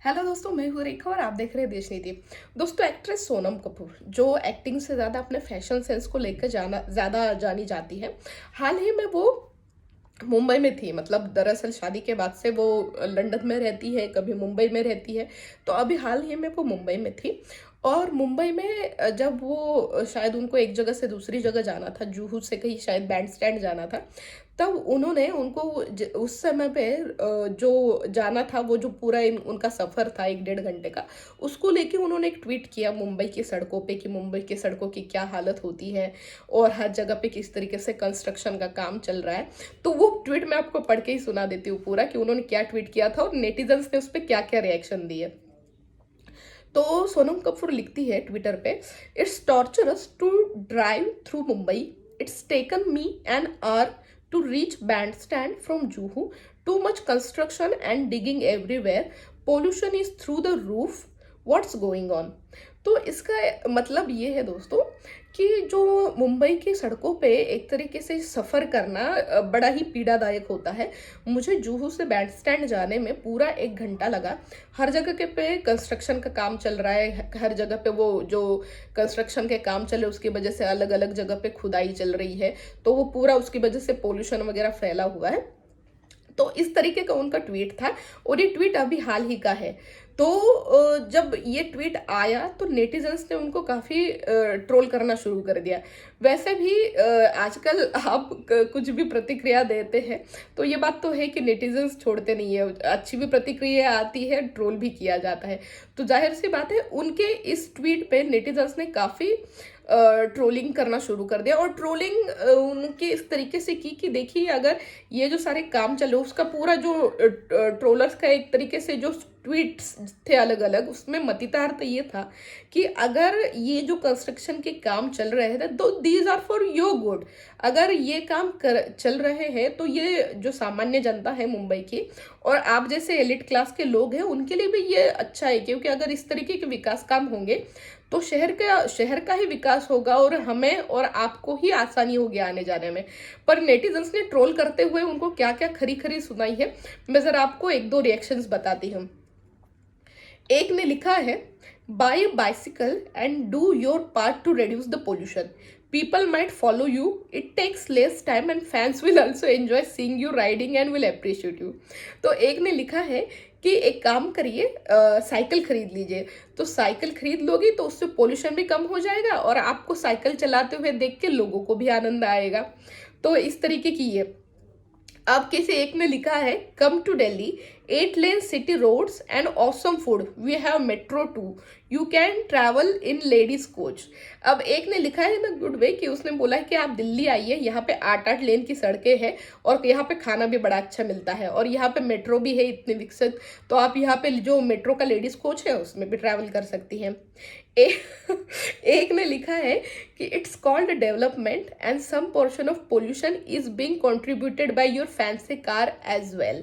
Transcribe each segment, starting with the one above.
Hello दोस्तों, मैं हूँ रेखा और आप देख रहे हैं देश नीति। दोस्तों, एक्ट्रेस सोनम कपूर जो एक्टिंग से ज़्यादा अपने फैशन सेंस को लेकर जाना ज़्यादा जानी जाती है। हाल ही में वो मुंबई में थी। मतलब दरअसल शादी के बाद से वो लंदन में रहती है, कभी मुंबई में रहती है। तो अभी हाल ही में वो मुंबई में थी। और मुंबई में जब वो शायद उनको एक जगह से दूसरी जगह जाना था, जूहू से कहीं शायद बैंड स्टैंड जाना था। तब उन्होंने उनको उस समय पे जो जाना था, वो जो पूरा उनका सफ़र था 1 डेढ़ घंटे का, उसको लेके उन्होंने एक ट्वीट किया मुंबई की सड़कों पे कि मुंबई की सड़कों की क्या हालत होती है और हर जगह पे किस तरीके से कंस्ट्रक्शन का काम चल रहा है। तो वो ट्वीट मैं आपको पढ़ के ही सुना देती हूँ पूरा कि उन्होंने क्या ट्वीट किया था और नेटिजन्स ने उस पर क्या क्या रिएक्शन दिए। तो सोनम कपूर लिखती है ट्विटर पे, it's torturous to drive through Mumbai, it's taken me an hour to reach Bandstand from Juhu, too much construction and digging everywhere, pollution is through the roof, what's going on. तो इसका मतलब ये है दोस्तों कि जो मुंबई की सड़कों पे एक तरीके से सफ़र करना बड़ा ही पीड़ादायक होता है। मुझे जूहू से बैंड स्टैंड जाने में पूरा 1 घंटा लगा। हर जगह के पे कंस्ट्रक्शन का काम चल रहा है, हर जगह पे वो जो कंस्ट्रक्शन के काम चले उसकी वजह से अलग अलग जगह पे खुदाई चल रही है, तो वो पूरा उसकी वजह से पोल्यूशन वगैरह फैला हुआ है। तो इस तरीके का उनका ट्वीट था और ये ट्वीट अभी हाल ही का है। तो जब ये ट्वीट आया तो नेटिजन्स ने उनको काफ़ी ट्रोल करना शुरू कर दिया। वैसे भी आजकल आप कुछ भी प्रतिक्रिया देते हैं तो ये बात तो है कि नेटिजन्स छोड़ते नहीं है। अच्छी भी प्रतिक्रिया आती है, ट्रोल भी किया जाता है। तो जाहिर सी बात है उनके इस ट्वीट पे नेटिजन्स ने काफ़ी ट्रोलिंग करना शुरू कर दिया। और ट्रोलिंग उनके इस तरीके से की कि देखिए, अगर ये जो सारे काम चले उसका पूरा जो ट्रोलर्स का एक तरीके से जो ट्वीट्स थे अलग अलग, उसमें मतितार्थ ये था कि अगर ये जो कंस्ट्रक्शन के काम चल रहे थे तो these are for your good. अगर ये काम चल रहे हैं तो ये जो सामान्य जनता है मुंबई की और आप जैसे एलिट क्लास के लोग हैं उनके लिए भी ये अच्छा है, क्योंकि अगर इस तरीके के विकास काम होंगे तो शहर का ही विकास होगा और हमें और आपको ही आसानी होगी आने जाने में। पर नेटिजन्स ने ट्रोल करते हुए उनको क्या क्या खरी खरी सुनाई है, मैं जरा आपको एक दो रिएक्शंस बताती हूँ। एक ने लिखा है, buy bicycle and do your part to reduce the pollution, people might follow you, it takes less time and fans will also enjoy seeing you riding and will appreciate you. तो एक ने लिखा है कि एक काम करिए, साइकिल खरीद लीजिए। तो साइकिल खरीद लोगी तो उससे पोल्यूशन भी कम हो जाएगा और आपको साइकिल चलाते हुए देख के लोगों को भी आनंद आएगा। तो इस तरीके की ये। अब किसी एक ने लिखा है, come to Delhi, 8 lane city roads and awesome food, we have metro too, you can travel in ladies coach. अब एक ने लिखा है ना गुड वे कि उसने बोला है कि आप दिल्ली आइए, यहाँ पे 8 8 लेन की सड़कें हैं और यहाँ पे खाना भी बड़ा अच्छा मिलता है और यहाँ पे मेट्रो भी है इतनी विकसित, तो आप यहाँ पे जो मेट्रो का लेडीज कोच है उसमें भी ट्रैवल कर सकती हैं। एक ने लिखा है कि it's called development and some portion of pollution is being contributed by your fancy car as well.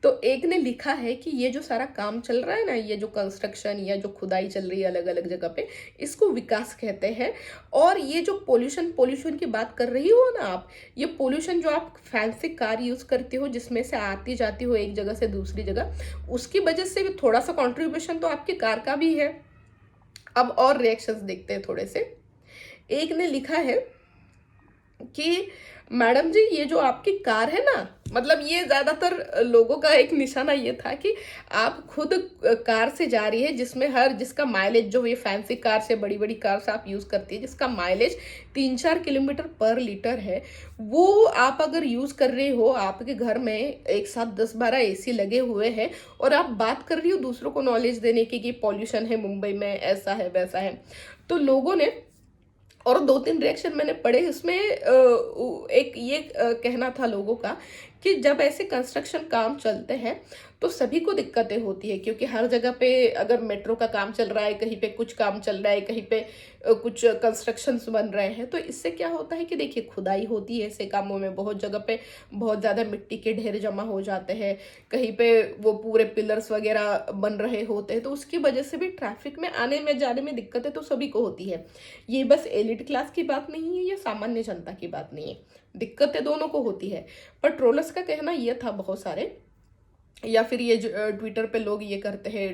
तो एक ने लिखा है कि ये जो सारा काम चल रहा है ना, ये जो कंस्ट्रक्शन या जो खुदाई चल रही है अलग अलग जगह पे, इसको विकास कहते हैं। और ये जो पोल्यूशन पोल्यूशन की बात कर रही हो ना आप, ये पोल्यूशन जो आप फैंसी कार यूज करती हो जिसमें से आती जाती हो एक जगह से दूसरी जगह, उसकी वजह से भी थोड़ा सा कॉन्ट्रीब्यूशन तो आपकी कार का भी है। अब और रिएक्शंस देखते हैं थोड़े से। एक ने लिखा है कि मैडम जी, ये जो आपकी कार है ना, मतलब ये ज्यादातर लोगों का एक निशाना ये था कि आप खुद कार से जा रही है जिसका माइलेज, जो ये फैंसी कार से बड़ी बड़ी कार से आप यूज करती है जिसका माइलेज 3 4 किलोमीटर पर लीटर है, वो आप अगर यूज कर रही हो, आपके घर में एक साथ 10 12 एसी लगे हुए हैं और आप बात कर रही हो दूसरों को नॉलेज देने की कि पॉल्यूशन है मुंबई में, ऐसा है वैसा है। तो लोगों ने और 2 3 रिएक्शन मैंने पढ़े, उसमें एक ये कहना था लोगों का कि जब ऐसे कंस्ट्रक्शन काम चलते हैं तो सभी को दिक्कतें होती है, क्योंकि हर जगह पे अगर मेट्रो का काम चल रहा है, कहीं पे कुछ काम चल रहा है, कहीं पे कुछ कंस्ट्रक्शंस बन रहे हैं, तो इससे क्या होता है कि देखिए खुदाई होती है ऐसे कामों में, बहुत जगह पे बहुत ज़्यादा मिट्टी के ढेर जमा हो जाते हैं, कहीं पे वो पूरे पिलर्स वगैरह बन रहे होते हैं, तो उसकी वजह से भी ट्रैफिक में आने में जाने में दिक्कतें तो सभी को होती है। ये बस एलिट क्लास की बात नहीं है या सामान्य जनता की बात नहीं है, दिक्कतें दोनों को होती है। पर ट्रोलर्स का कहना यह था बहुत सारे या फिर ये जो ट्विटर पे लोग ये करते हैं,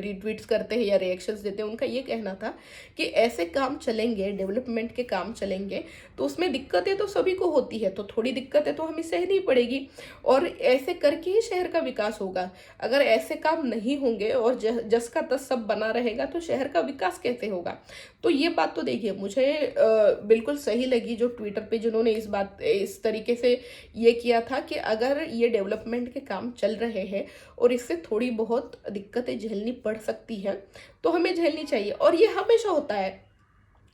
रीट्वीट्स करते हैं या रिएक्शंस देते हैं, उनका ये कहना था कि ऐसे काम चलेंगे, डेवलपमेंट के काम चलेंगे तो उसमें दिक्कतें तो सभी को होती है, तो थोड़ी दिक्कतें तो हमें सहनी पड़ेगी और ऐसे करके ही शहर का विकास होगा। अगर ऐसे काम नहीं होंगे और जस का तस सब बना रहेगा तो शहर का विकास कैसे होगा। तो ये बात तो देखिए मुझे बिल्कुल सही लगी जो ट्विटर पे जिन्होंने इस तरीके से ये किया था कि अगर ये डेवलपमेंट के काम चल रहे हैं और इससे थोड़ी बहुत दिक्कतें झेलनी पड़ सकती हैं तो हमें झेलनी चाहिए। और ये हमेशा होता है,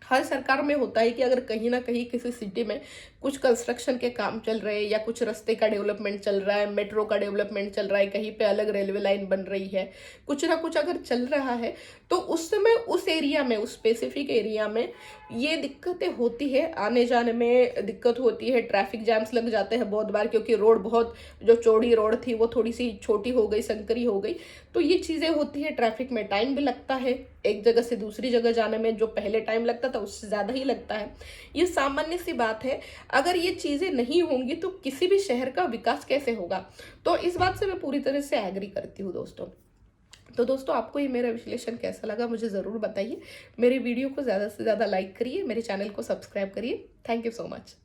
हर सरकार में होता है कि अगर कहीं ना कहीं किसी सिटी में कुछ कंस्ट्रक्शन के काम चल रहे हैं या कुछ रास्ते का डेवलपमेंट चल रहा है, मेट्रो का डेवलपमेंट चल रहा है, कहीं पे अलग रेलवे लाइन बन रही है, कुछ ना कुछ अगर चल रहा है तो उस समय उस एरिया में, उस स्पेसिफिक एरिया में ये दिक्कतें होती है, आने जाने में दिक्कत होती है, ट्रैफिक जैम्स लग जाते हैं बहुत बार क्योंकि रोड बहुत, जो चौड़ी रोड थी वो थोड़ी सी छोटी हो गई, संकरी हो गई, तो ये चीज़ें होती है। ट्रैफिक में टाइम भी लगता है, एक जगह से दूसरी जगह जाने में जो पहले टाइम लगता था उससे ज़्यादा ही लगता है। ये सामान्य सी बात है। अगर ये चीज़ें नहीं होंगी तो किसी भी शहर का विकास कैसे होगा। तो इस बात से मैं पूरी तरह से एग्री करती हूँ दोस्तों। तो दोस्तों आपको ये मेरा विश्लेषण कैसा लगा मुझे ज़रूर बताइए। मेरे वीडियो को ज़्यादा से ज़्यादा लाइक करिए, मेरे चैनल को सब्सक्राइब करिए। Thank you so much.